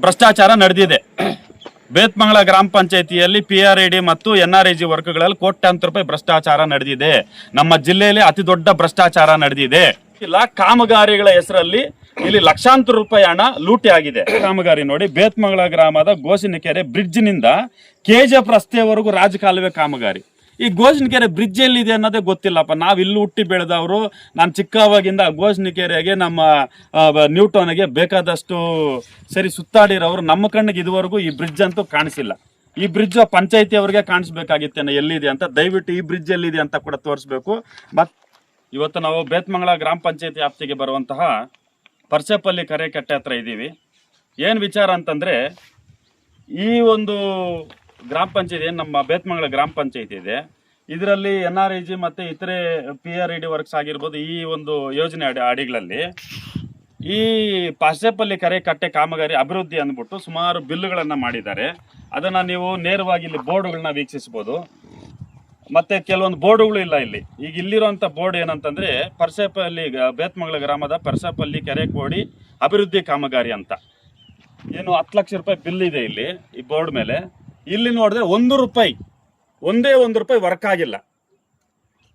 ಭ್ರಷ್ಟಾಚಾರ ನಡೆದಿದೆ. ಬೇತ್ಮಂಗಲ ಗ್ರಾಮ ಪಂಚಾಯಿತಿಯಲ್ಲಿ PRID ಮತ್ತು NRIG ವರ್ಕ್ಗಳಲ್ಲಿ ಕೋಟ್ಯಾಂತರ ರೂಪಾಯಿ ಭ್ರಷ್ಟಾಚಾರ ನಡೆದಿದೆ. ನಮ್ಮ ಜಿಲ್ಲೆಯಲ್ಲಿ ಅತಿ ದೊಡ್ಡ ಭ್ರಷ್ಟಾಚಾರ ನಡೆದಿದೆ. ಇಲ್ಲ ಕಾಮಗಾರಿಗಳ ಹೆಸರಲ್ಲಿ ಇಲ್ಲಿ ಲಕ್ಷಾಂತರ ರೂಪಾಯಿ ಹಣ ಲೂಟಿ ಆಗಿದೆ. ಕಾಮಗಾರಿ ನೋಡಿ, ಬೇತ್ಮಂಗಲ ಗ್ರಾಮದ ಗೋಸಿನಕೆರೆ ಬ್ರಿಡ್ಜ್ ನಿಂದ KGF ರಸ್ತೆವರೆಗೂ ರಾಜಕಾಲುವೆ ಕಾಮಗಾರಿ. ಈ ಗೋಸಿನಕೆರೆ ಬ್ರಿಡ್ಜ್ ಎಲ್ಲಿದೆ ಅನ್ನೋದೇ ಗೊತ್ತಿಲ್ಲಪ್ಪ. ನಾವು ಇಲ್ಲಿ ಹುಟ್ಟಿ ಬೆಳೆದವರು. ನಾನು ಚಿಕ್ಕವಾಗಿಂದ ಗೋಸಿನಕೆರೆಗೆ ನಮ್ಮ ನ್ಯೂಟನ್ಗೆ ಬೇಕಾದಷ್ಟು ಸರಿ ಸುತ್ತಾಡಿರೋರು. ನಮ್ಮ ಕಣ್ಣಿಗೆ ಇದುವರೆಗೂ ಈ ಬ್ರಿಡ್ಜ್ ಅಂತೂ ಕಾಣಿಸಿಲ್ಲ. ಈ ಬ್ರಿಡ್ಜ್ ಪಂಚಾಯತಿ ಅವರಿಗೆ ಕಾಣಿಸ್ಬೇಕಾಗಿತ್ತೇನೆ ಎಲ್ಲಿದೆ ಅಂತ. ದಯವಿಟ್ಟು ಈ ಬ್ರಿಡ್ಜ್ ಎಲ್ಲಿದೆ ಅಂತ ಕೂಡ ತೋರಿಸ್ಬೇಕು. ಮತ್ತು ಇವತ್ತು ನಾವು ಬೇತ್ಮಂಗಲ ಗ್ರಾಮ ಪಂಚಾಯತಿ ವ್ಯಾಪ್ತಿಗೆ ಬರುವಂತಹ ಪರ್ಸೆಪಲ್ಲಿ ಕರೆಕಟ್ಟೆ ಹತ್ರ ಇದ್ದೀವಿ. ಏನು ವಿಚಾರ ಅಂತಂದರೆ, ಈ ಒಂದು ಗ್ರಾಮ ಪಂಚಾಯತಿ ಏನು ನಮ್ಮ ಬೇತ್ಮಂಗಲ ಗ್ರಾಮ ಪಂಚಾಯತಿ ಇದೆ, ಇದರಲ್ಲಿ NRIG ಮತ್ತು ಇತರೆ PRID ವರ್ಕ್ಸ್ ಆಗಿರ್ಬೋದು, ಈ ಒಂದು ಯೋಜನೆ ಅಡಿಗಳಲ್ಲಿ ಈ ಪರ್ಸೆಪಲ್ಲಿ ಕಟ್ಟೆ ಕಾಮಗಾರಿ ಅಭಿವೃದ್ಧಿ ಅಂದ್ಬಿಟ್ಟು ಸುಮಾರು ಬಿಲ್ಲುಗಳನ್ನು ಮಾಡಿದ್ದಾರೆ. ಅದನ್ನು ನೀವು ನೇರವಾಗಿ ಇಲ್ಲಿ ಬೋರ್ಡುಗಳನ್ನ ವೀಕ್ಷಿಸ್ಬೋದು. ಮತ್ತು ಕೆಲವೊಂದು ಬೋರ್ಡುಗಳು ಇಲ್ಲ ಇಲ್ಲಿ. ಈಗ ಇಲ್ಲಿರುವಂಥ ಬೋರ್ಡ್ ಏನಂತಂದರೆ ಪರ್ಸೆಪಲ್ಲಿ ಬೇತ್ಮಂಗಲ ಗ್ರಾಮದ ಪರ್ಸೆಪಲ್ಲಿ ಕೆರೆಕೋಡಿ ಅಭಿವೃದ್ಧಿ ಕಾಮಗಾರಿ ಅಂತ. ಏನು 10 ಲಕ್ಷ ರೂಪಾಯಿ ಬಿಲ್ ಇದೆ ಇಲ್ಲಿ ಈ ಬೋರ್ಡ್ ಮೇಲೆ. ಇಲ್ಲಿ ನೋಡಿದ್ರೆ ಒಂದೇ ಒಂದು ರೂಪಾಯಿ ವರ್ಕ್ ಆಗಿಲ್ಲ.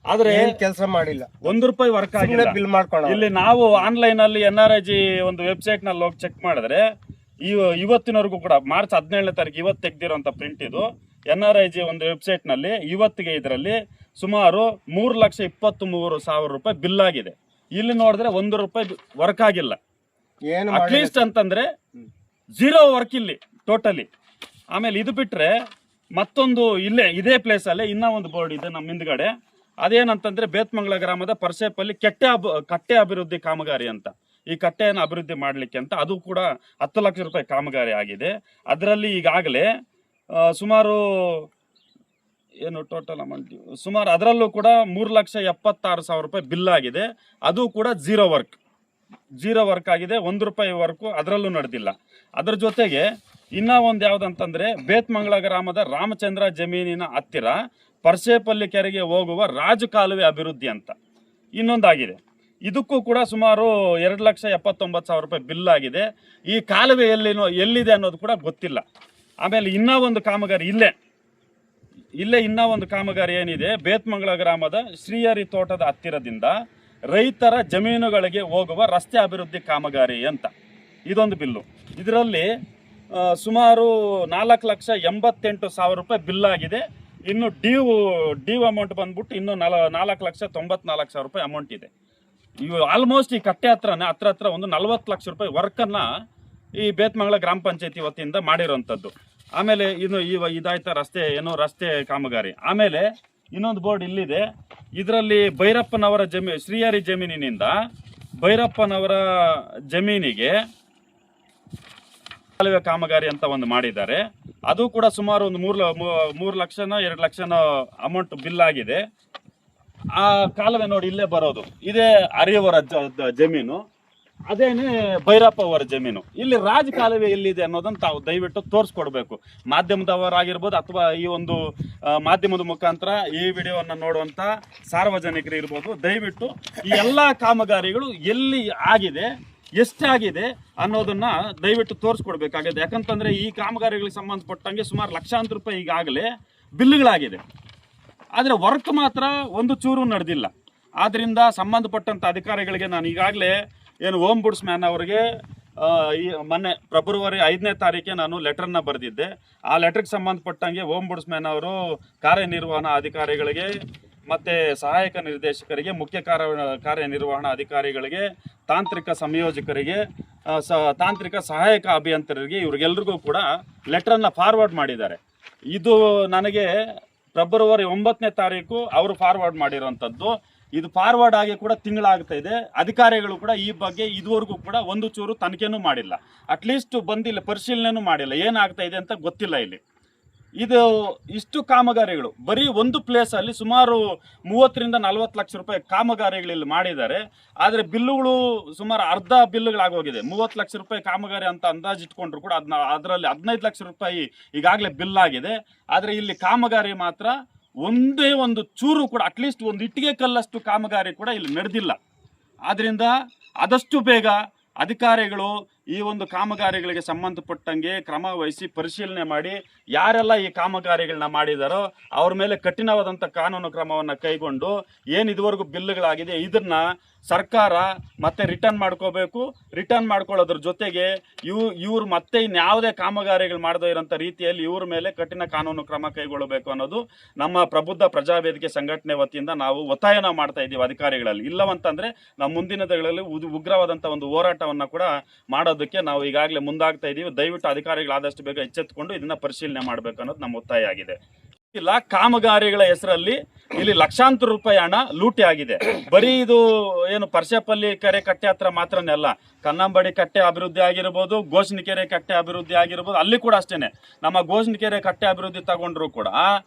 ಆದ್ರೆ ಕೆಲಸ ಮಾಡಿಲ್ಲ, ₹1 ವರ್ಕ್ ಆಗಿಲ್ಲ. ಬಿಲ್ ಮಾಡ್ಕೊಳ್ಳೋ ಇಲ್ಲಿ ನಾವು ಆನ್ಲೈನ್ ಅಲ್ಲಿ NRIG ಒಂದು ವೆಬ್ಸೈಟ್ ನಲ್ಲಿ ಹೋಗಿ ಚೆಕ್ ಮಾಡಿದ್ರೆ ಇವತ್ತಿನವರೆಗೂ ಕೂಡ ಮಾರ್ಚ್ 17ನೇ ತಾರೀಕು ಇವತ್ತು ತೆಗ್ದಿರೋಂಥ ಪ್ರಿಂಟ್ ಇದು. NRIG ಒಂದು ವೆಬ್ಸೈಟ್ ನಲ್ಲಿ ಇವತ್ತಿಗೆ ಇದರಲ್ಲಿ ಸುಮಾರು ₹3,23,000 ಬಿಲ್ ಆಗಿದೆ. ಇಲ್ಲಿ ನೋಡಿದ್ರೆ ₹1 ವರ್ಕ್ ಆಗಿಲ್ಲ. ಅಟ್ಲೀಸ್ಟ್ ಅಂತಂದ್ರೆ 0 ವರ್ಕ್ ಇಲ್ಲಿ ಟೋಟಲಿ. ಆಮೇಲೆ ಇದು ಬಿಟ್ರೆ ಮತ್ತೊಂದು ಇದೇ ಪ್ಲೇಸ್ ಅಲ್ಲಿ ಇನ್ನೂ ಒಂದು ಬೋರ್ಡ್ ಇದೆ ನಮ್ಮ ಹಿಂದ್ಗಡೆ. ಅದೇನಂತಂದ್ರೆ ಬೇತ್ಮಂಗಲ ಗ್ರಾಮದ ಪರ್ಸೆಪಲ್ಲಿ ಕಟ್ಟೆ ಅಭಿವೃದ್ಧಿ ಕಾಮಗಾರಿ ಅಂತ. ಈ ಕಟ್ಟೆಯನ್ನು ಅಭಿವೃದ್ಧಿ ಮಾಡಲಿಕ್ಕೆ ಅಂತ ಅದು ಕೂಡ 10 ಲಕ್ಷ ರೂಪಾಯಿ ಕಾಮಗಾರಿ ಆಗಿದೆ. ಅದರಲ್ಲಿ ಈಗಾಗಲೇ ಸುಮಾರು ಏನು ಟೋಟಲ್ ಅಮೌಂಟ್ ಸುಮಾರು ಅದರಲ್ಲೂ ಕೂಡ ₹3,76,000 ಬಿಲ್ ಆಗಿದೆ. ಅದು ಕೂಡ ಝೀರೋ ವರ್ಕ್ ಆಗಿದೆ. ₹1 ವರ್ಕು ಅದರಲ್ಲೂ ನಡೆದಿಲ್ಲ. ಅದರ ಜೊತೆಗೆ ಇನ್ನೂ ಒಂದು ಯಾವುದಂತಂದ್ರೆ ಬೇತ್ಮಂಗಲ ಗ್ರಾಮದ ರಾಮಚಂದ್ರ ಜಮೀನಿನ ಹತ್ತಿರ ಪರ್ಸೆಪಲ್ಲಿ ಕೆರೆಗೆ ಹೋಗುವ ರಾಜಕಾಲುವೆ ಅಭಿವೃದ್ಧಿ ಅಂತ ಇನ್ನೊಂದಾಗಿದೆ. ಇದಕ್ಕೂ ಕೂಡ ಸುಮಾರು ₹2,79,000 ಬಿಲ್ ಆಗಿದೆ. ಈ ಕಾಲುವೆ ಎಲ್ಲಿದೆ ಅನ್ನೋದು ಕೂಡ ಗೊತ್ತಿಲ್ಲ. ಆಮೇಲೆ ಇನ್ನೂ ಒಂದು ಕಾಮಗಾರಿ ಇನ್ನೂ ಒಂದು ಕಾಮಗಾರಿ ಏನಿದೆ, ಬೇತ್ಮಂಗಲ ಗ್ರಾಮದ ಶ್ರೀಹರಿ ತೋಟದ ಹತ್ತಿರದಿಂದ ರೈತರ ಜಮೀನುಗಳಿಗೆ ಹೋಗುವ ರಸ್ತೆ ಅಭಿವೃದ್ಧಿ ಕಾಮಗಾರಿ ಅಂತ ಇದೊಂದು ಬಿಲ್ಲು. ಇದರಲ್ಲಿ ಸುಮಾರು ₹4,88,000 ಬಿಲ್ ಆಗಿದೆ. ಇನ್ನು ಡ್ಯೂ ಅಮೌಂಟ್ ಬಂದ್ಬಿಟ್ಟು ಇನ್ನು ₹4,94,000 ಅಮೌಂಟ್ ಇದೆ. ಇವು ಆಲ್ಮೋಸ್ಟ್ ಈ ಕಟ್ಟೆ ಹತ್ರ ಒಂದು ₹40 ಲಕ್ಷ ವರ್ಕನ್ನು ಈ ಬೇತ್ಮಂಗಲ ಗ್ರಾಮ ಪಂಚಾಯತಿ ವತಿಯಿಂದ ಮಾಡಿರೋಂಥದ್ದು. ಆಮೇಲೆ ಇದಾಯ್ತಾ ರಸ್ತೆ ಕಾಮಗಾರಿ. ಆಮೇಲೆ ಇನ್ನೊಂದು ಬೋರ್ಡ್ ಇಲ್ಲಿದೆ. ಇದರಲ್ಲಿ ಭೈರಪ್ಪನವರ ಶ್ರೀಹರಿ ಜಮೀನಿನಿಂದ ಭೈರಪ್ಪನವರ ಜಮೀನಿಗೆ ಕಾಲುವೆ ಕಾಮಗಾರಿ ಅಂತ ಒಂದು ಮಾಡಿದ್ದಾರೆ. ಅದು ಕೂಡ ಸುಮಾರು ಒಂದು 3 ಲಕ್ಷನೋ 2 ಲಕ್ಷನೋ ಅಮೌಂಟ್ ಬಿಲ್ ಆಗಿದೆ. ಆ ಕಾಲುವೆ ನೋಡಿ ಇಲ್ಲೇ ಬರೋದು, ಇದೇ ಹರಿಯವರ ಜಮೀನು, ಅದೇನೇ ಭೈರಪ್ಪ ಅವರ ಜಮೀನು. ಇಲ್ಲಿ ರಾಜ ಕಾಲುವೆ ಎಲ್ಲಿದೆ ಅನ್ನೋದನ್ನು ತಾವು ದಯವಿಟ್ಟು ತೋರಿಸ್ಕೊಡ್ಬೇಕು. ಮಾಧ್ಯಮದವರಾಗಿರ್ಬೋದು ಅಥವಾ ಈ ಒಂದು ಮಾಧ್ಯಮದ ಮುಖಾಂತರ ಈ ವಿಡಿಯೋವನ್ನು ನೋಡುವಂಥ ಸಾರ್ವಜನಿಕರು ಇರ್ಬೋದು, ದಯವಿಟ್ಟು ಈ ಎಲ್ಲ ಕಾಮಗಾರಿಗಳು ಎಲ್ಲಿ ಆಗಿದೆ, ಎಷ್ಟಾಗಿದೆ ಅನ್ನೋದನ್ನ ದಯವಿಟ್ಟು ತೋರಿಸ್ಕೊಡ್ಬೇಕಾಗಿದೆ. ಯಾಕಂತಂದ್ರೆ ಈ ಕಾಮಗಾರಿಗಳಿಗೆ ಸಂಬಂಧಪಟ್ಟಂಗೆ ಸುಮಾರು ಲಕ್ಷಾಂತರ ರೂಪಾಯಿ ಈಗಾಗಲೇ ಬಿಲ್ಗಳಾಗಿದೆ. ಆದರೆ ವರ್ಕ್ ಮಾತ್ರ ಒಂದು ಚೂರು ನಡೆದಿಲ್ಲ. ಆದ್ದರಿಂದ ಸಂಬಂಧಪಟ್ಟಂಥ ಅಧಿಕಾರಿಗಳಿಗೆ ನಾನು ಈಗಾಗಲೇ ಓಂಬುಡ್ಸ್ಮ್ಯಾನ್ ಅವರಿಗೆ ಮೊನ್ನೆ ಫೆಬ್ರವರಿ 5ನೇ ತಾರೀಕೆ ನಾನು ಲೆಟರ್ನ ಬರೆದಿದ್ದೆ. ಆ ಲೆಟರ್ಗೆ ಸಂಬಂಧಪಟ್ಟಂಗೆ ಓಂಬುಡ್ಸ್ಮ್ಯಾನ್ ಅವರು ಕಾರ್ಯನಿರ್ವಹಣಾ ಅಧಿಕಾರಿಗಳಿಗೆ ಮತ್ತು ಸಹಾಯಕ ನಿರ್ದೇಶಕರಿಗೆ, ಮುಖ್ಯ ಕಾರ್ಯನಿರ್ವಹಣಾ ಅಧಿಕಾರಿಗಳಿಗೆ, ತಾಂತ್ರಿಕ ಸಂಯೋಜಕರಿಗೆ, ತಾಂತ್ರಿಕ ಸಹಾಯಕ ಅಭಿಯಂತರರಿಗೆ, ಇವ್ರಿಗೆಲ್ರಿಗೂ ಕೂಡ ಲೆಟರನ್ನು ಫಾರ್ವರ್ಡ್ ಮಾಡಿದ್ದಾರೆ. ಇದು ನನಗೆ ಫೆಬ್ರವರಿ 9ನೇ ತಾರೀಕು ಅವರು ಫಾರ್ವರ್ಡ್ ಮಾಡಿರೋಂಥದ್ದು. ಇದು ಫಾರ್ವರ್ಡ್ ಆಗಿ ಕೂಡ ತಿಂಗಳಾಗ್ತಾ ಇದೆ. ಅಧಿಕಾರಿಗಳು ಕೂಡ ಈ ಬಗ್ಗೆ ಇದುವರೆಗೂ ಕೂಡ ಒಂದು ಚೂರು ತನಿಖೆನೂ ಮಾಡಿಲ್ಲ. ಅಟ್ಲೀಸ್ಟ್ ಬಂದಿಲ್ಲ, ಪರಿಶೀಲನೆನೂ ಮಾಡಿಲ್ಲ. ಏನಾಗ್ತಾ ಇದೆ ಅಂತ ಗೊತ್ತಿಲ್ಲ. ಇಷ್ಟು ಕಾಮಗಾರಿಗಳು ಬರೀ ಒಂದು ಪ್ಲೇಸಲ್ಲಿ ಸುಮಾರು 30ರಿಂದ 40 ಲಕ್ಷ ರೂಪಾಯಿ ಕಾಮಗಾರಿಗಳಲ್ಲಿ ಮಾಡಿದ್ದಾರೆ. ಆದರೆ ಬಿಲ್ಲುಗಳು ಸುಮಾರು ಅರ್ಧ ಬಿಲ್ಲುಗಳಾಗೋಗಿದೆ. 30 ಲಕ್ಷ ರೂಪಾಯಿ ಕಾಮಗಾರಿ ಅಂತ ಅಂದಾಜಿಟ್ಕೊಂಡ್ರು ಕೂಡ ಅದರಲ್ಲಿ 15 ಲಕ್ಷ ರೂಪಾಯಿ ಈಗಾಗಲೇ ಬಿಲ್ ಆಗಿದೆ. ಆದರೆ ಇಲ್ಲಿ ಕಾಮಗಾರಿ ಮಾತ್ರ ಒಂದೇ ಒಂದು ಚೂರು ಕೂಡ, ಅಟ್ಲೀಸ್ಟ್ ಒಂದು ಇಟ್ಟಿಗೆ ಕಲ್ಲಷ್ಟು ಕಾಮಗಾರಿ ಕೂಡ ಇಲ್ಲಿ ನಡೆದಿಲ್ಲ. ಆದ್ದರಿಂದ ಆದಷ್ಟು ಬೇಗ ಅಧಿಕಾರಿಗಳು ಈ ಒಂದು ಕಾಮಗಾರಿಗಳಿಗೆ ಸಂಬಂಧಪಟ್ಟಂಗೆ ಕ್ರಮ ವಹಿಸಿ ಪರಿಶೀಲನೆ ಮಾಡಿ ಯಾರೆಲ್ಲ ಈ ಕಾಮಗಾರಿಗಳನ್ನ ಮಾಡಿದಾರೋ ಅವ್ರ ಮೇಲೆ ಕಠಿಣವಾದಂಥ ಕಾನೂನು ಕ್ರಮವನ್ನು ಕೈಗೊಂಡು ಏನು ಇದುವರೆಗೂ ಬಿಲ್ಗಳಾಗಿದೆ ಇದನ್ನ ಸರ್ಕಾರ ಮತ್ತೆ ರಿಟರ್ನ್ ಮಾಡ್ಕೋಬೇಕು. ರಿಟರ್ನ್ ಮಾಡ್ಕೊಳ್ಳೋದ್ರ ಜೊತೆಗೆ ಇವ್ರು ಮತ್ತೆ ಇನ್ಯಾವುದೇ ಕಾಮಗಾರಿಗಳು ಮಾಡದೇ ಇರೋಂಥ ರೀತಿಯಲ್ಲಿ ಇವ್ರ ಮೇಲೆ ಕಠಿಣ ಕಾನೂನು ಕ್ರಮ ಕೈಗೊಳ್ಳಬೇಕು ಅನ್ನೋದು ನಮ್ಮ ಪ್ರಬುದ್ಧ ಪ್ರಜಾವೇದಿಕೆ ಸಂಘಟನೆ ವತಿಯಿಂದ ನಾವು ಒತ್ತಾಯನ ಮಾಡ್ತಾ ಇದ್ದೀವಿ ಅಧಿಕಾರಿಗಳಲ್ಲಿ. ಇಲ್ಲವಂತಂದ್ರೆ ನಾವು ಮುಂದಿನ ದಿನಗಳಲ್ಲಿ ಉಗ್ರವಾದಂಥ ಒಂದು ಹೋರಾಟವನ್ನು ಕೂಡ ಮಾಡೋದಕ್ಕೆ ನಾವು ಈಗಾಗಲೇ ಮುಂದಾಗ್ತಾ ಇದ್ದೀವಿ. ದಯವಿಟ್ಟು ಅಧಿಕಾರಿಗಳಾದಷ್ಟು ಬೇಗ ಎಚ್ಚೆತ್ತುಕೊಂಡು ಇದನ್ನ ಪರಿಶೀಲನೆ ಮಾಡಬೇಕು ಅನ್ನೋದು ನಮ್ಮ ಒತ್ತಾಯ ಆಗಿದೆ. ಇಲ್ಲ ಕಾಮಗಾರಿಗಳ ಹೆಸರಲ್ಲಿ ಇಲ್ಲಿ ಲಕ್ಷಾಂತರ ರೂಪಾಯಿ ಹಣ ಲೂಟಿ ಆಗಿದೆ. ಬರೀ ಇದು ಏನು ಪರ್ಸೆಪಲ್ಲಿ ಕೆರೆ ಕಟ್ಟೆ ಹತ್ರ ಮಾತ್ರನೇ ಅಲ್ಲ, ಕನ್ನಂಬಾಡಿ ಕಟ್ಟೆ ಅಭಿವೃದ್ಧಿ ಆಗಿರ್ಬೋದು, ಗೋಷನಕೆರೆ ಕಟ್ಟೆ ಅಭಿವೃದ್ಧಿ ಆಗಿರ್ಬೋದು, ಅಲ್ಲಿ ಕೂಡ ಅಷ್ಟೇನೆ. ನಮ್ಮ ಗೋಷನಕೆರೆ ಕಟ್ಟೆ ಅಭಿವೃದ್ಧಿ ತಗೊಂಡ್ರು ಕೂಡ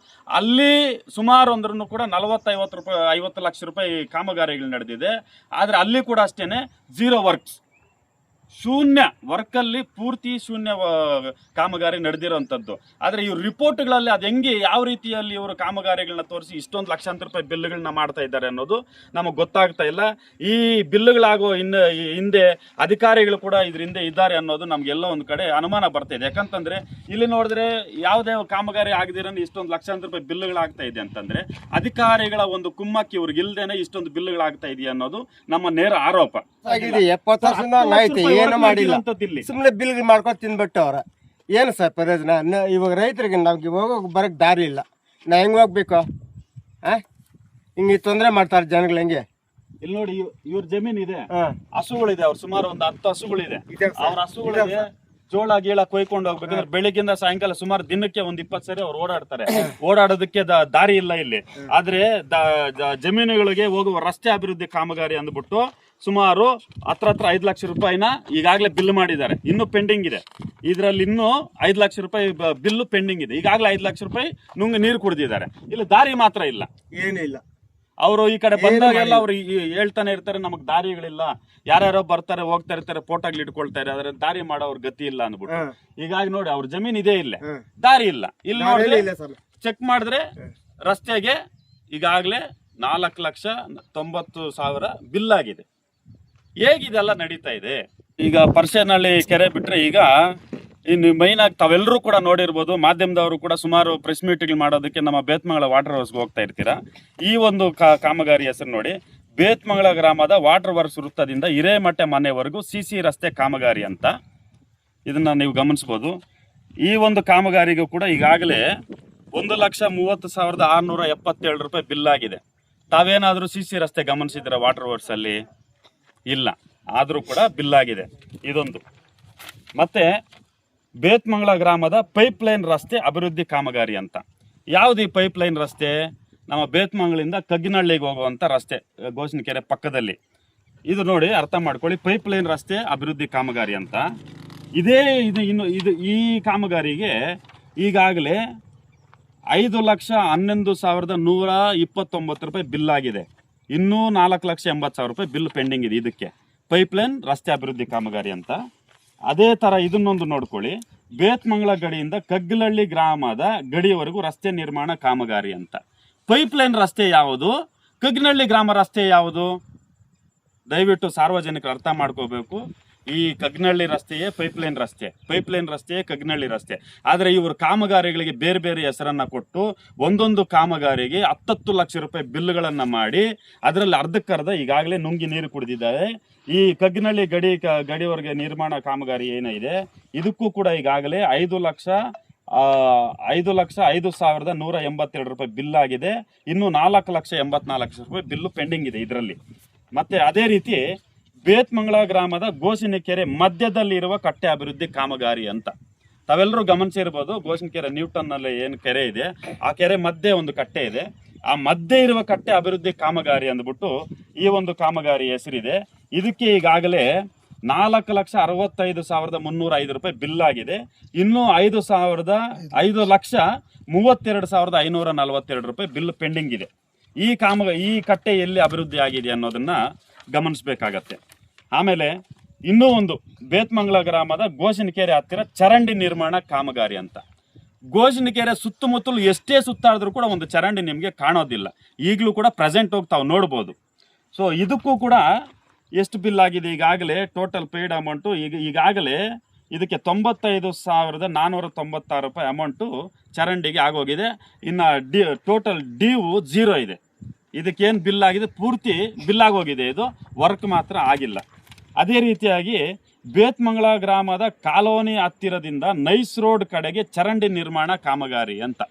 ಅಲ್ಲಿ ಸುಮಾರು ಅಂದ್ರೂ ಕೂಡ 40-50 ಲಕ್ಷ ರೂಪಾಯಿ ಕಾಮಗಾರಿಗಳು ನಡೆದಿದೆ. ಆದರೆ ಅಲ್ಲಿ ಕೂಡ ಅಷ್ಟೇನೆ ಝೀರೋ ವರ್ಕ್ಸ್, ಶೂನ್ಯ ವರ್ಕಲ್ಲಿ ಪೂರ್ತಿ ಶೂನ್ಯ ಕಾಮಗಾರಿ ನಡೆದಿರೋಂಥದ್ದು. ಆದರೆ ಇವ್ರ ರಿಪೋರ್ಟ್ಗಳಲ್ಲಿ ಅದು ಹೆಂಗೆ ಯಾವ ರೀತಿಯಲ್ಲಿ ಇವರು ಕಾಮಗಾರಿಗಳನ್ನ ತೋರಿಸಿ ಇಷ್ಟೊಂದು ಲಕ್ಷಾಂತರ ರೂಪಾಯಿ ಬಿಲ್ಗಳನ್ನ ಮಾಡ್ತಾ ಇದ್ದಾರೆ ಅನ್ನೋದು ನಮಗೆ ಗೊತ್ತಾಗ್ತಾ ಇಲ್ಲ. ಈ ಬಿಲ್ಗಳಾಗೋ ಹಿಂದೆ ಅಧಿಕಾರಿಗಳು ಕೂಡ ಇದ್ರ ಹಿಂದೆ ಇದ್ದಾರೆ ಅನ್ನೋದು ನಮಗೆಲ್ಲ ಒಂದು ಕಡೆ ಅನುಮಾನ ಬರ್ತಾ ಇದೆ. ಯಾಕಂತಂದ್ರೆ ಇಲ್ಲಿ ನೋಡಿದ್ರೆ ಯಾವುದೇ ಕಾಮಗಾರಿ ಆಗದಿರೋ ಇಷ್ಟೊಂದು ಲಕ್ಷಾಂತರ ರೂಪಾಯಿ ಬಿಲ್ಗಳಾಗ್ತಾ ಇದೆ ಅಂತಂದ್ರೆ ಅಧಿಕಾರಿಗಳ ಒಂದು ಕುಮ್ಮಕ್ಕಿ ಇವ್ರಿಗೆ ಇಲ್ದೇನೆ ಇಷ್ಟೊಂದು ಬಿಲ್ಗಳಾಗ್ತಾ ಇದೆಯಾ ಅನ್ನೋದು ನಮ್ಮ ನೇರ ಆರೋಪ. 70 ವರ್ಷದಿಂದ ಆಯ್ತು, ಏನು ಮಾಡಿಲ್ಲ, ಸುಮ್ಮನೆ ಬಿಲ್ ಮಾಡ್ಕೊಂಡು ತಿನ್ಬಿಟ್ಟು ಅವ್ರ ಏನು ಸರ್ ಪ್ರಯೋಜನ? ಇವಾಗ ರೈತರಿಗೆ ನಮ್ಗೆ ಹೋಗೋಕೆ ಬರೋಕ್ಕೆ ದಾರಿ ಇಲ್ಲ, ನಾ ಹೆಂಗೆ ಹೋಗ್ಬೇಕು? ಹಿಂಗೆ ತೊಂದರೆ ಮಾಡ್ತಾರೆ ಜನಗಳು. ಹೆಂಗೆ ಇಲ್ಲಿ ನೋಡಿ, ಇವ್ರ ಜಮೀನ್ ಇದೆ, ಹಸುಗಳಿದೆ, ಅವ್ರು ಸುಮಾರು ಒಂದು 10 ಹಸುಗಳಿದೆ. ಅವ್ರ ಹಸುಗಳಿದೆ, ಜೋಳ ಗೀಳ ಕೊಯ್ಕೊಂಡು ಹೋಗ್ಬೇಕಂದ್ರೆ ಬೆಳಿಗ್ಗೆಯಿಂದ ಸಾಯಂಕಾಲ ಸುಮಾರು ದಿನಕ್ಕೆ 20 ಸರಿ ಅವ್ರು ಓಡಾಡ್ತಾರೆ. ಓಡಾಡೋದಕ್ಕೆ ದಾರಿ ಇಲ್ಲ ಇಲ್ಲಿ. ಆದ್ರೆ ಜಮೀನುಗಳಿಗೆ ಹೋಗುವ ರಸ್ತೆ ಅಭಿವೃದ್ಧಿ ಕಾಮಗಾರಿ ಅಂದ್ಬಿಟ್ಟು ಸುಮಾರು ಹತ್ರ 5 ಲಕ್ಷ ರೂಪಾಯಿನ ಈಗಾಗಲೇ ಬಿಲ್ ಮಾಡಿದ್ದಾರೆ. ಇನ್ನೂ ಪೆಂಡಿಂಗ್ ಇದೆ. ಇದರಲ್ಲಿ ಇನ್ನೂ 5 ಲಕ್ಷ ರೂಪಾಯಿ ಬಿಲ್ಲು ಪೆಂಡಿಂಗ್ ಇದೆ. ಈಗಾಗಲೇ 5 ಲಕ್ಷ ರೂಪಾಯಿ ನೀರು ಕುಡಿದಿದ್ದಾರೆ. ಇಲ್ಲಿ ದಾರಿ ಮಾತ್ರ ಇಲ್ಲ, ಏನೂ ಇಲ್ಲ. ಅವರು ಈ ಕಡೆ ಬಂದಾಗೆಲ್ಲ ಅವ್ರು ಹೇಳ್ತಾನೆ ಇರ್ತಾರೆ, ನಮಗ್ ದಾರಿಗಳಿಲ್ಲ, ಯಾರ್ಯಾರೋ ಬರ್ತಾರೆ ಹೋಗ್ತಾ ಇರ್ತಾರೆ, ಫೋಟೋಗಳು ಇಟ್ಕೊಳ್ತಾರೆ, ಅದ್ರ ದಾರಿ ಮಾಡೋ ಅವ್ರ ಗತಿ ಇಲ್ಲ ಅಂದ್ಬಿಟ್ಟು. ಹೀಗಾಗಿ ನೋಡಿ, ಅವ್ರ ಜಮೀನ್ ಇದೆ, ಇಲ್ಲೇ ದಾರಿ ಇಲ್ಲ. ಇಲ್ಲಿ ನೋಡಿದ್ರೆ ಚೆಕ್ ಮಾಡಿದ್ರೆ ರಸ್ತೆಗೆ ಈಗಾಗಲೇ 4,90,000 ಬಿಲ್ ಆಗಿದೆ. ಹೇಗಿದೆಲ್ಲ ನಡೀತಾ ಇದೆ? ಈಗ ಪರ್ಸೇನಹಳ್ಳಿ ಕೆರೆ ಬಿಟ್ರೆ ಈಗ ಇನ್ನು ಮೈನ್ ಆಗಿ ತಾವೆಲ್ಲರೂ ಕೂಡ ನೋಡಿರ್ಬೋದು, ಮಾಧ್ಯಮದವರು ಕೂಡ ಸುಮಾರು ಪ್ರೆಸ್ ಮೀಟ್ಗಳು ಮಾಡೋದಕ್ಕೆ ನಮ್ಮ ಬೇತ್ಮಂಗಲ ವಾಟರ್ ಹೌಸ್ಗೆ ಹೋಗ್ತಾ ಇರ್ತೀರಾ. ಈ ಒಂದು ಕಾಮಗಾರಿ ಹೆಸರು ನೋಡಿ, ಬೇತ್ಮಂಗಲ ಗ್ರಾಮದ ವಾಟರ್ ವರ್ಕ್ಸ್ ವೃತ್ತದಿಂದ ಹಿರೇಮಟ್ಟೆ ಮನೆವರೆಗೂ CC ರಸ್ತೆ ಕಾಮಗಾರಿ ಅಂತ. ಇದನ್ನ ನೀವು ಗಮನಿಸ್ಬೋದು. ಈ ಒಂದು ಕಾಮಗಾರಿಗೂ ಕೂಡ ಈಗಾಗಲೇ 1,30,677 ರೂಪಾಯಿ ಬಿಲ್ ಆಗಿದೆ. ತಾವೇನಾದರೂ CC ರಸ್ತೆ ಗಮನಿಸಿದ್ದೀರಾ ವಾಟರ್ ವರ್ಕ್ಸ್ ಅಲ್ಲಿ? ಇಲ್ಲ. ಆದರೂ ಕೂಡ ಬಿಲ್ ಆಗಿದೆ ಇದೊಂದು. ಮತ್ತೆ ಬೇತ್ಮಂಗಲ ಗ್ರಾಮದ ಪೈಪ್ಲೈನ್ ರಸ್ತೆ ಅಭಿವೃದ್ಧಿ ಕಾಮಗಾರಿ ಅಂತ. ಯಾವುದು ಈ ಪೈಪ್ಲೈನ್ ರಸ್ತೆ? ನಮ್ಮ ಬೇತ್ಮಂಗಲಿಂದ ಕಗ್ಗಿನಹಳ್ಳಿಗೆ ಹೋಗುವಂಥ ರಸ್ತೆ, ಗೋಷನಕೆರೆ ಪಕ್ಕದಲ್ಲಿ. ಇದು ನೋಡಿ, ಅರ್ಥ ಮಾಡ್ಕೊಳ್ಳಿ, ಪೈಪ್ಲೈನ್ ರಸ್ತೆ ಅಭಿವೃದ್ಧಿ ಕಾಮಗಾರಿ ಅಂತ. ಈ ಕಾಮಗಾರಿಗೆ ಈಗಾಗಲೇ 5,11,129 ರೂಪಾಯಿ ಬಿಲ್ ಆಗಿದೆ. ಇನ್ನೂ 4,80,000 ರೂಪಾಯಿ ಬಿಲ್ ಪೆಂಡಿಂಗ್ ಇದೆ ಇದಕ್ಕೆ, ಪೈಪ್ಲೈನ್ ರಸ್ತೆ ಅಭಿವೃದ್ಧಿ ಕಾಮಗಾರಿ ಅಂತ. ಅದೇ ಥರ ಇದನ್ನೊಂದು ನೋಡ್ಕೊಳ್ಳಿ, ಬೇತ್ಮಂಗಲ ಗಡಿಯಿಂದ ಕಗ್ಗಲಹಳ್ಳಿ ಗ್ರಾಮದ ಗಡಿಯವರೆಗೂ ರಸ್ತೆ ನಿರ್ಮಾಣ ಕಾಮಗಾರಿ ಅಂತ. ಪೈಪ್ಲೈನ್ ರಸ್ತೆ ಯಾವುದು, ಕಗ್ಗನಹಳ್ಳಿ ಗ್ರಾಮ ರಸ್ತೆ ಯಾವುದು? ದಯವಿಟ್ಟು ಸಾರ್ವಜನಿಕರು ಅರ್ಥ ಮಾಡ್ಕೋಬೇಕು. ಈ ಕಗ್ಗನಹಳ್ಳಿ ರಸ್ತೆಯೇ ಪೈಪ್ಲೈನ್ ರಸ್ತೆ, ಪೈಪ್ಲೈನ್ ರಸ್ತೆಯೇ ಕಗ್ಗನಹಳ್ಳಿ ರಸ್ತೆ. ಆದರೆ ಇವರು ಕಾಮಗಾರಿಗಳಿಗೆ ಬೇರೆ ಬೇರೆ ಹೆಸರನ್ನು ಕೊಟ್ಟು ಒಂದೊಂದು ಕಾಮಗಾರಿಗೆ 10 ಲಕ್ಷ ರೂಪಾಯಿ ಬಿಲ್ಗಳನ್ನು ಮಾಡಿ ಅದರಲ್ಲಿ ಅರ್ಧಕ್ಕರ್ಧ ಈಗಾಗಲೇ ನುಂಗಿ ನೀರು ಕುಡಿದಿದ್ದಾರೆ. ಈ ಕಗ್ಗನಹಳ್ಳಿ ಗಡಿವರೆಗೆ ನಿರ್ಮಾಣ ಕಾಮಗಾರಿ ಏನಿದೆ ಇದಕ್ಕೂ ಕೂಡ ಈಗಾಗಲೇ 5,05,182 ರೂಪಾಯಿ ಬಿಲ್ ಆಗಿದೆ. ಇನ್ನು 4,84,00,000 ರೂಪಾಯಿ ಬಿಲ್ಲು ಪೆಂಡಿಂಗ್ ಇದೆ ಇದರಲ್ಲಿ. ಮತ್ತೆ ಅದೇ ರೀತಿ ಬೇತ್ಮಂಗಲ ಗ್ರಾಮದ ಗೋಷನಕೆರೆ ಮಧ್ಯದಲ್ಲಿ ಇರುವ ಕಟ್ಟೆ ಅಭಿವೃದ್ಧಿ ಕಾಮಗಾರಿ ಅಂತ. ತಾವೆಲ್ಲರೂ ಗಮನಿಸಿರ್ಬೋದು, ಗೋಷನಕೆರೆ ನ್ಯೂಟನ್ನಲ್ಲಿ ಏನು ಕೆರೆ ಇದೆ, ಆ ಕೆರೆ ಮಧ್ಯೆ ಒಂದು ಕಟ್ಟೆ ಇದೆ. ಆ ಮಧ್ಯೆ ಇರುವ ಕಟ್ಟೆ ಅಭಿವೃದ್ಧಿ ಕಾಮಗಾರಿ ಅಂದ್ಬಿಟ್ಟು ಈ ಒಂದು ಕಾಮಗಾರಿ ಹೆಸರಿದೆ. ಇದಕ್ಕೆ ಈಗಾಗಲೇ 4,65,305 ರೂಪಾಯಿ ಬಿಲ್ ಆಗಿದೆ. ಇನ್ನೂ 5,32,542 ರೂಪಾಯಿ ಬಿಲ್ ಪೆಂಡಿಂಗ್ ಇದೆ. ಈ ಕಟ್ಟೆ ಎಲ್ಲಿ ಅಭಿವೃದ್ಧಿ ಆಗಿದೆ ಅನ್ನೋದನ್ನ ಗಮನಿಸಬೇಕಾಗತ್ತೆ. ಆಮೇಲೆ ಇನ್ನೂ ಒಂದು, ಬೇತ್ಮಂಗಲ ಗ್ರಾಮದ ಗೋಷನಕೆರೆ ಹತ್ತಿರ ಚರಂಡಿ ನಿರ್ಮಾಣ ಕಾಮಗಾರಿ ಅಂತ. ಗೋಷನಕೆರೆ ಸುತ್ತಮುತ್ತಲು ಎಷ್ಟೇ ಸುತ್ತಾಡಿದ್ರು ಕೂಡ ಒಂದು ಚರಂಡಿ ನಿಮಗೆ ಕಾಣೋದಿಲ್ಲ. ಈಗಲೂ ಕೂಡ ಪ್ರೆಸೆಂಟ್ ಹೋಗಿ ತಾವು ನೋಡ್ಬೋದು. ಸೊ ಇದಕ್ಕೂ ಕೂಡ ಎಷ್ಟು ಬಿಲ್ ಆಗಿದೆ ಈಗಾಗಲೇ ಟೋಟಲ್ ಪೇಯ್ಡ್ ಅಮೌಂಟು ಈಗಾಗಲೇ ಇದಕ್ಕೆ 95,496 ರೂಪಾಯಿ ಅಮೌಂಟು ಚರಂಡಿಗೆ ಆಗೋಗಿದೆ. ಇನ್ನು ಟೋಟಲ್ ಡ್ಯೂ 0 ಇದೆ. ಇದಕ್ಕೇನು ಬಿಲ್ ಆಗಿದೆ ಪೂರ್ತಿ ಬಿಲ್ ಆಗೋಗಿದೆ, ಇದು ವರ್ಕ್ ಮಾತ್ರ ಆಗಿಲ್ಲ. ಅದೇ ರೀತಿಯಾಗಿ ಬೇತ್ಮಂಗಳ ಗ್ರಾಮದ ಕಾಲೋನಿ ಹತ್ತಿರದಿಂದ ನೈಸ್ ರೋಡ್ ಕಡೆಗೆ ಚರಂಡಿ ನಿರ್ಮಾಣ ಕಾಮಗಾರಿ ಅಂತ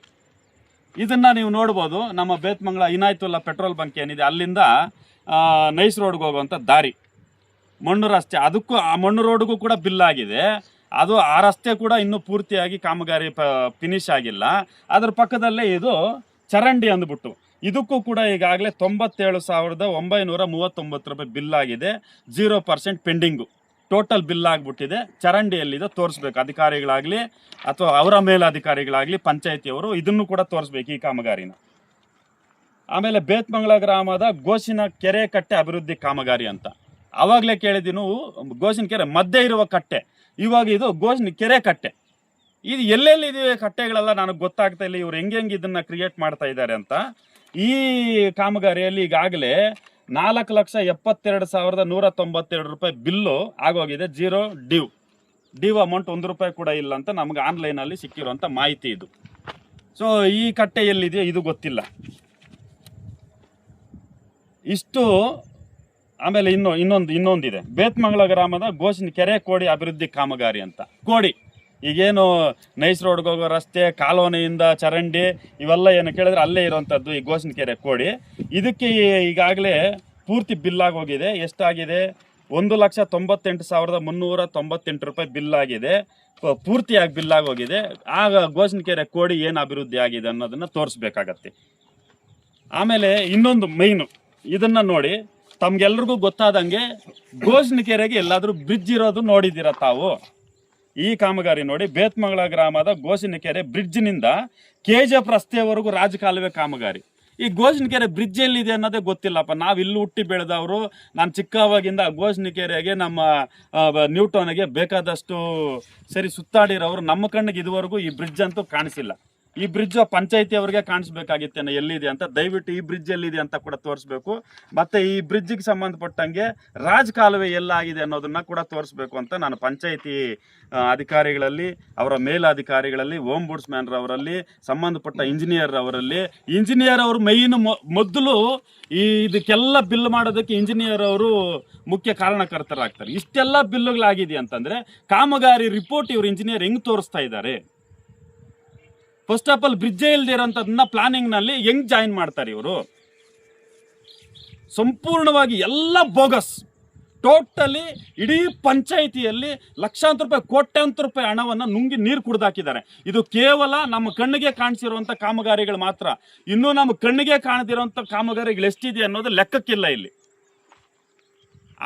ಇದನ್ನು ನೀವು ನೋಡ್ಬೋದು. ನಮ್ಮ ಬೇತ್ಮಂಗಳ ಇನಾಯ್ತುಲ್ಲಾ ಪೆಟ್ರೋಲ್ ಬಂಕ್ ಏನಿದೆ ಅಲ್ಲಿಂದ ನೈಸ್ ರೋಡ್ಗೆ ಹೋಗುವಂಥ ದಾರಿ ಮಣ್ಣು ರಸ್ತೆ, ಅದಕ್ಕೂ ಆ ಮಣ್ಣು ರೋಡ್ಗೂ ಕೂಡ ಬಿಲ್ ಆಗಿದೆ. ಅದು ಆ ರಸ್ತೆ ಕೂಡ ಇನ್ನೂ ಪೂರ್ತಿಯಾಗಿ ಕಾಮಗಾರಿ ಫಿನಿಶ್ ಆಗಿಲ್ಲ. ಅದ್ರ ಪಕ್ಕದಲ್ಲೇ ಇದು ಚರಂಡಿ ಅಂದ್ಬಿಟ್ಟು ಇದಕ್ಕೂ ಕೂಡ ಈಗಾಗಲೇ 97,939 ರೂಪಾಯಿ ಬಿಲ್ ಆಗಿದೆ. 0% ಪೆಂಡಿಂಗು. ಟೋಟಲ್ ಬಿಲ್ ಆಗಿಬಿಟ್ಟಿದೆ. ಚರಂಡಿಯಲ್ಲಿದೆ ತೋರಿಸ್ಬೇಕು, ಅಧಿಕಾರಿಗಳಾಗಲಿ ಅಥವಾ ಅವರ ಮೇಲಧಿಕಾರಿಗಳಾಗಲಿ ಪಂಚಾಯತಿಯವರು ಇದನ್ನು ಕೂಡ ತೋರಿಸ್ಬೇಕು ಈ ಕಾಮಗಾರಿನ. ಆಮೇಲೆ ಬೇತ್ಮಂಗಳ ಗ್ರಾಮದ ಗೋಸಿನ ಕೆರೆ ಕಟ್ಟೆ ಅಭಿವೃದ್ಧಿ ಕಾಮಗಾರಿ ಅಂತ ಆವಾಗಲೇ ಕೇಳಿದ್ವಿ ನಾವು. ಗೋಸಿನ ಕೆರೆ ಮಧ್ಯೆ ಇರುವ ಕಟ್ಟೆ, ಇವಾಗ ಇದು ಗೋಸಿನ ಕೆರೆ ಕಟ್ಟೆ. ಇದು ಎಲ್ಲೆಲ್ಲಿದೆ ಕಟ್ಟೆಗಳೆಲ್ಲ ನನಗೆ ಗೊತ್ತಾಗ್ತಾ ಇಲ್ಲ, ಇವ್ರು ಹೆಂಗೆ ಇದನ್ನು ಕ್ರಿಯೇಟ್ ಮಾಡ್ತಾ ಇದ್ದಾರೆ ಅಂತ. ಈ ಕಾಮಗಾರಿಯಲ್ಲಿ ಈಗಾಗಲೇ 4,72,192 ರೂಪಾಯಿ ಬಿಲ್ಲು ಆಗೋಗಿದೆ. 0 ಡ್ಯೂ ಅಮೌಂಟ್ 1 ರೂಪಾಯಿ ಕೂಡ ಇಲ್ಲ ಅಂತ ನಮ್ಗೆ ಆನ್ಲೈನಲ್ಲಿ ಸಿಕ್ಕಿರುವಂಥ ಮಾಹಿತಿ ಇದು. ಸೊ ಈ ಕಟ್ಟೆ ಎಲ್ಲಿದೆಯೋ ಇದು ಗೊತ್ತಿಲ್ಲ ಇಷ್ಟು. ಆಮೇಲೆ ಇನ್ನೊಂದಿದೆ ಬೇತ್ಮಂಗಳ ಗ್ರಾಮದ ಗೋಸಿನ ಕೆರೆ ಕೋಡಿ ಅಭಿವೃದ್ಧಿ ಕಾಮಗಾರಿ ಅಂತ. ಕೋಡಿ ಈಗೇನು ನೈಸ್ ರೋಡ್ಗೆ ಹೋಗೋ ರಸ್ತೆ, ಕಾಲೋನಿಯಿಂದ ಚರಂಡಿ ಇವೆಲ್ಲ ಏನು ಕೇಳಿದ್ರೆ ಅಲ್ಲೇ ಇರುವಂಥದ್ದು ಈ ಗೋಸಿನ ಕೆರೆ ಕೋಡಿ. ಇದಕ್ಕೆ ಈಗಾಗಲೇ ಪೂರ್ತಿ ಬಿಲ್ ಆಗೋಗಿದೆ. ಎಷ್ಟಾಗಿದೆ? 1,98,398 ರೂಪಾಯಿ ಬಿಲ್ ಆಗಿದೆ. ಪೂರ್ತಿಯಾಗಿ ಬಿಲ್ ಆಗೋಗಿದೆ. ಆಗ ಗೋಸಿನ ಕೆರೆ ಕೋಡಿ ಏನು ಅಭಿವೃದ್ಧಿ ಆಗಿದೆ ಅನ್ನೋದನ್ನು ತೋರಿಸ್ಬೇಕಾಗತ್ತೆ. ಆಮೇಲೆ ಇನ್ನೊಂದು ಮೈನು, ಇದನ್ನು ನೋಡಿ, ತಮ್ಗೆಲ್ರಿಗೂ ಗೊತ್ತಾದಂಗೆ ಗೋಸಿನ ಕೆರೆಗೆ ಎಲ್ಲಾದರೂ ಬ್ರಿಡ್ಜ್ ಇರೋದು ನೋಡಿದ್ದೀರ ತಾವು? ಈ ಕಾಮಗಾರಿ ನೋಡಿ, ಬೇತ್ಮಂಗಳ ಗ್ರಾಮದ ಗೋಸಿನ ಕೆರೆ ಬ್ರಿಡ್ಜ್ನಿಂದ KGF ರಸ್ತೆವರೆಗೂ ರಾಜಕಾಲುವೆ ಕಾಮಗಾರಿ. ಈ ಗೋಸಿನ ಕೆರೆ ಬ್ರಿಡ್ಜ್ ಎಲ್ಲಿದೆ ಅನ್ನೋದೇ ಗೊತ್ತಿಲ್ಲಪ್ಪ. ನಾವು ಇಲ್ಲಿ ಹುಟ್ಟಿ ಬೆಳೆದವರು. ನಾನು ಚಿಕ್ಕವಾಗಿಂದ ಗೋಸಿನ ಕೆರೆಗೆ ನಮ್ಮ ನ್ಯೂಟನ್ಗೆ ಬೇಕಾದಷ್ಟು ಸರಿ ಸುತ್ತಾಡಿರೋರು. ನಮ್ಮ ಕಣ್ಣಿಗೆ ಇದುವರೆಗೂ ಈ ಬ್ರಿಡ್ಜ್ ಅಂತೂ ಕಾಣಿಸಿಲ್ಲ. ಈ ಬ್ರಿಡ್ಜ್ ಪಂಚಾಯತಿ ಅವರಿಗೆ ಕಾಣಿಸ್ಬೇಕಾಗಿತ್ತೇನೆ ಎಲ್ಲಿದೆ ಅಂತ. ದಯವಿಟ್ಟು ಈ ಬ್ರಿಡ್ಜ್ ಎಲ್ಲಿದೆ ಅಂತ ಕೂಡ ತೋರಿಸ್ಬೇಕು. ಮತ್ತು ಈ ಬ್ರಿಡ್ಜಿಗೆ ಸಂಬಂಧಪಟ್ಟಂಗೆ ರಾಜಕಾಲುವೆ ಎಲ್ಲಾಗಿದೆ ಅನ್ನೋದನ್ನು ಕೂಡ ತೋರಿಸ್ಬೇಕು ಅಂತ ನಾನು ಪಂಚಾಯತಿ ಅಧಿಕಾರಿಗಳಲ್ಲಿ, ಅವರ ಮೇಲಧಿಕಾರಿಗಳಲ್ಲಿ, ಓಂಬುಡ್ಸ್ಮ್ಯಾನ್ ಅವರಲ್ಲಿ, ಸಂಬಂಧಪಟ್ಟ ಇಂಜಿನಿಯರ್ ಅವರು ಮೊದಲು ಇದಕ್ಕೆಲ್ಲ ಬಿಲ್ ಮಾಡೋದಕ್ಕೆ ಇಂಜಿನಿಯರ್ ಅವರು ಮುಖ್ಯ ಕಾರಣಕರ್ತರಾಗ್ತಾರೆ. ಇಷ್ಟೆಲ್ಲ ಬಿಲ್ಲುಗಳಾಗಿದೆ ಅಂತಂದರೆ ಕಾಮಗಾರಿ ರಿಪೋರ್ಟ್ ಇವರು ಇಂಜಿನಿಯರ್ ಹೆಂಗೆ ತೋರಿಸ್ತಾ ಇದ್ದಾರೆ? ಫಸ್ಟ್ ಆಫ್ ಆಲ್ ಬ್ರಿಡ್ಜೇ ಇಲ್ಲದೆ ಇರೋಂಥದ್ದನ್ನ ಪ್ಲಾನಿಂಗ್ನಲ್ಲಿ ಹೆಂಗ್ ಜಾಯಿನ್ ಮಾಡ್ತಾರೆ ಇವರು? ಸಂಪೂರ್ಣವಾಗಿ ಎಲ್ಲ ಬೋಗಸ್. ಟೋಟಲಿ ಇಡೀ ಪಂಚಾಯಿತಿಯಲ್ಲಿ ಲಕ್ಷಾಂತರ ರೂಪಾಯಿ, ಕೋಟ್ಯಾಂತರ ರೂಪಾಯಿ ಹಣವನ್ನು ನುಂಗಿ ನೀರು ಕುಡ್ದಾಕಿದ್ದಾರೆ. ಇದು ಕೇವಲ ನಮ್ಮ ಕಣ್ಣಿಗೆ ಕಾಣಿಸಿರುವಂಥ ಕಾಮಗಾರಿಗಳು ಮಾತ್ರ. ಇನ್ನೂ ನಮ್ಮ ಕಣ್ಣಿಗೆ ಕಾಣದಿರುವಂಥ ಕಾಮಗಾರಿಗಳು ಎಷ್ಟಿದೆ ಅನ್ನೋದು ಲೆಕ್ಕಕ್ಕಿಲ್ಲ ಇಲ್ಲಿ.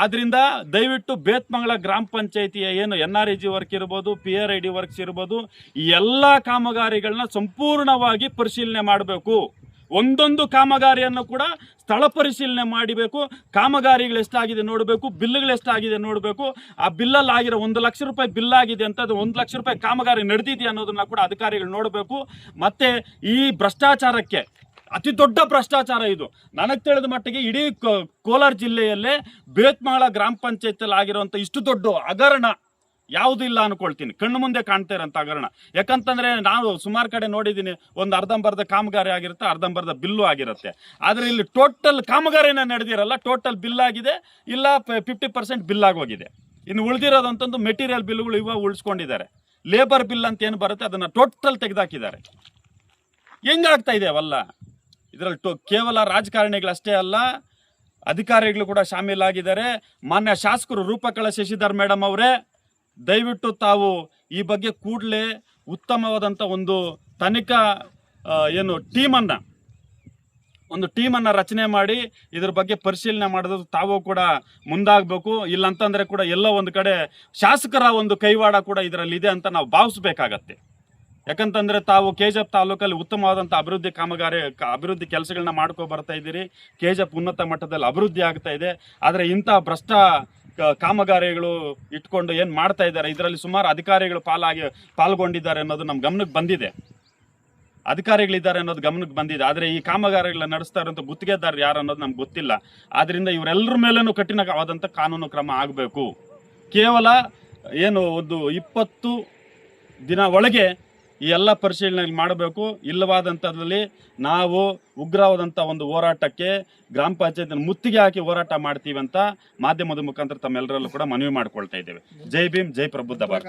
ಆದ್ರಿಂದ ದಯವಿಟ್ಟು ಬೇತ್ಮಂಗಳ ಗ್ರಾಮ ಪಂಚಾಯಿತಿಯ ಏನು NREG ವರ್ಕ್ ಇರ್ಬೋದು, PRID ವರ್ಕ್ಸ್ ಇರ್ಬೋದು, ಈ ಎಲ್ಲ ಕಾಮಗಾರಿಗಳನ್ನ ಸಂಪೂರ್ಣವಾಗಿ ಪರಿಶೀಲನೆ ಮಾಡಬೇಕು. ಒಂದೊಂದು ಕಾಮಗಾರಿಯನ್ನು ಕೂಡ ಸ್ಥಳ ಪರಿಶೀಲನೆ ಮಾಡಬೇಕು. ಕಾಮಗಾರಿಗಳು ಎಷ್ಟಾಗಿದೆ ನೋಡಬೇಕು, ಬಿಲ್ಗಳು ಎಷ್ಟಾಗಿದೆ ನೋಡಬೇಕು. ಆ ಬಿಲ್ಲಲ್ಲಿ ಆಗಿರೋ 1 ಲಕ್ಷ ರೂಪಾಯಿ ಬಿಲ್ ಆಗಿದೆ ಅಂತ, ಅದು 1 ಲಕ್ಷ ರೂಪಾಯಿ ಕಾಮಗಾರಿ ನಡೆದಿದೆಯಾ ಅನ್ನೋದನ್ನ ಕೂಡ ಅಧಿಕಾರಿಗಳು ನೋಡಬೇಕು. ಮತ್ತೆ ಈ ಭ್ರಷ್ಟಾಚಾರಕ್ಕೆ, ಅತಿ ದೊಡ್ಡ ಭ್ರಷ್ಟಾಚಾರ ಇದು. ನನಗೆ ತಿಳಿದ ಮಟ್ಟಿಗೆ ಇಡೀ ಕೋಲಾರ ಜಿಲ್ಲೆಯಲ್ಲೇ ಬೇತ್ಮಂಗಳ ಗ್ರಾಮ ಪಂಚಾಯತಿಯಲ್ಲಿ ಆಗಿರುವಂಥ ಇಷ್ಟು ದೊಡ್ಡ ಹಗರಣ ಯಾವುದೂ ಇಲ್ಲ ಅನ್ಕೊಳ್ತೀನಿ. ಕಣ್ಣು ಮುಂದೆ ಕಾಣ್ತಾ ಇರೋಂಥ ಹಗರಣ. ಯಾಕಂತಂದರೆ ನಾನು ಸುಮಾರು ಕಡೆ ನೋಡಿದ್ದೀನಿ, ಒಂದು ಅರ್ಧಂಬರ್ಧ ಕಾಮಗಾರಿ ಆಗಿರುತ್ತೆ, ಅರ್ಧಂಬರ್ಧ ಬಿಲ್ಲು ಆಗಿರುತ್ತೆ. ಆದರೆ ಇಲ್ಲಿ ಟೋಟಲ್ ಕಾಮಗಾರಿನ ನಡೆದಿರಲ್ಲ. ಟೋಟಲ್ ಬಿಲ್ ಆಗಿದೆ, ಇಲ್ಲ 50% ಬಿಲ್ ಆಗೋಗಿದೆ. ಇನ್ನು ಉಳಿದಿರೋದಂತಂದು ಮೆಟೀರಿಯಲ್ ಬಿಲ್ಗಳು ಇವಾಗ ಉಳಿಸ್ಕೊಂಡಿದ್ದಾರೆ. ಲೇಬರ್ ಬಿಲ್ ಅಂತ ಏನು ಬರುತ್ತೆ ಅದನ್ನು ಟೋಟಲ್ ತೆಗೆದಾಕಿದ್ದಾರೆ. ಹೆಂಗಾಗ್ತಾ ಇದೆ ಅವೆಲ್ಲ? ಇದರಲ್ಲಿ ಕೇವಲ ರಾಜಕಾರಣಿಗಳಷ್ಟೇ ಅಲ್ಲ, ಅಧಿಕಾರಿಗಳು ಕೂಡ ಶಾಮೀಲಾಗಿದ್ದಾರೆ. ಮಾನ್ಯ ಶಾಸಕರು ರೂಪಕಲಾ ಶಶಿಧರ್ ಮೇಡಮ್ ಅವರೇ, ದಯವಿಟ್ಟು ತಾವು ಈ ಬಗ್ಗೆ ಕೂಡಲೇ ಉತ್ತಮವಾದಂಥ ಒಂದು ತನಿಖಾ ಟೀಮನ್ನು ರಚನೆ ಮಾಡಿ ಇದ್ರ ಬಗ್ಗೆ ಪರಿಶೀಲನೆ ಮಾಡೋದು ತಾವು ಕೂಡ ಮುಂದಾಗಬೇಕು. ಇಲ್ಲಂತಂದರೆ ಕೂಡ ಎಲ್ಲೋ ಒಂದು ಕಡೆ ಶಾಸಕರ ಒಂದು ಕೈವಾಡ ಕೂಡ ಇದರಲ್ಲಿ ಇದೆ ಅಂತ ನಾವು ಭಾವಿಸ್ಬೇಕಾಗತ್ತೆ. ಯಾಕಂತಂದರೆ ತಾವು KGF ತಾಲೂಕಲ್ಲಿ ಉತ್ತಮವಾದಂಥ ಅಭಿವೃದ್ಧಿ ಕೆಲಸಗಳನ್ನ ಮಾಡ್ಕೊ ಬರ್ತಾ ಇದ್ದೀರಿ. KGF ಉನ್ನತ ಮಟ್ಟದಲ್ಲಿ ಅಭಿವೃದ್ಧಿ ಆಗ್ತಾ ಇದೆ. ಆದರೆ ಇಂಥ ಭ್ರಷ್ಟ ಕಾಮಗಾರಿಗಳು ಇಟ್ಕೊಂಡು ಏನು ಮಾಡ್ತಾ ಇದ್ದಾರೆ, ಇದರಲ್ಲಿ ಸುಮಾರು ಅಧಿಕಾರಿಗಳು ಪಾಲ್ಗೊಂಡಿದ್ದಾರೆ ಅನ್ನೋದು ನಮ್ಮ ಗಮನಕ್ಕೆ ಬಂದಿದೆ. ಅಧಿಕಾರಿಗಳಿದ್ದಾರೆ ಅನ್ನೋದು ಗಮನಕ್ಕೆ ಬಂದಿದೆ. ಆದರೆ ಈ ಕಾಮಗಾರಿಗಳನ್ನ ನಡೆಸ್ತಾ ಇರುವಂಥ ಗುತ್ತಿಗೆದಾರರು ಯಾರು ಅನ್ನೋದು ನಮ್ಗೆ ಗೊತ್ತಿಲ್ಲ. ಆದ್ರಿಂದ ಇವರೆಲ್ಲರ ಮೇಲೇನೂ ಕಠಿಣವಾದಂಥ ಕಾನೂನು ಕ್ರಮ ಆಗಬೇಕು. ಕೇವಲ ಏನು ಒಂದು 20 ದಿನ ಒಳಗೆ ಈ ಎಲ್ಲ ಪರಿಶೀಲನೆ ಮಾಡಬೇಕು. ಇಲ್ಲವಾದಂಥದ್ರಲ್ಲಿ ನಾವು ಉಗ್ರವಾದಂಥ ಒಂದು ಹೋರಾಟಕ್ಕೆ ಗ್ರಾಮ ಪಂಚಾಯತ್ ಮುತ್ತಿಗೆ ಹಾಕಿ ಹೋರಾಟ ಮಾಡ್ತೀವಿ ಅಂತ ಮಾಧ್ಯಮದ ಮುಖಾಂತರ ತಮ್ಮೆಲ್ಲರಲ್ಲೂ ಕೂಡ ಮನವಿ ಮಾಡ್ಕೊಳ್ತಾ ಇದ್ದೇವೆ. ಜೈ ಭೀಮ್, ಜೈ ಪ್ರಬುದ್ಧ ಭಾರತ.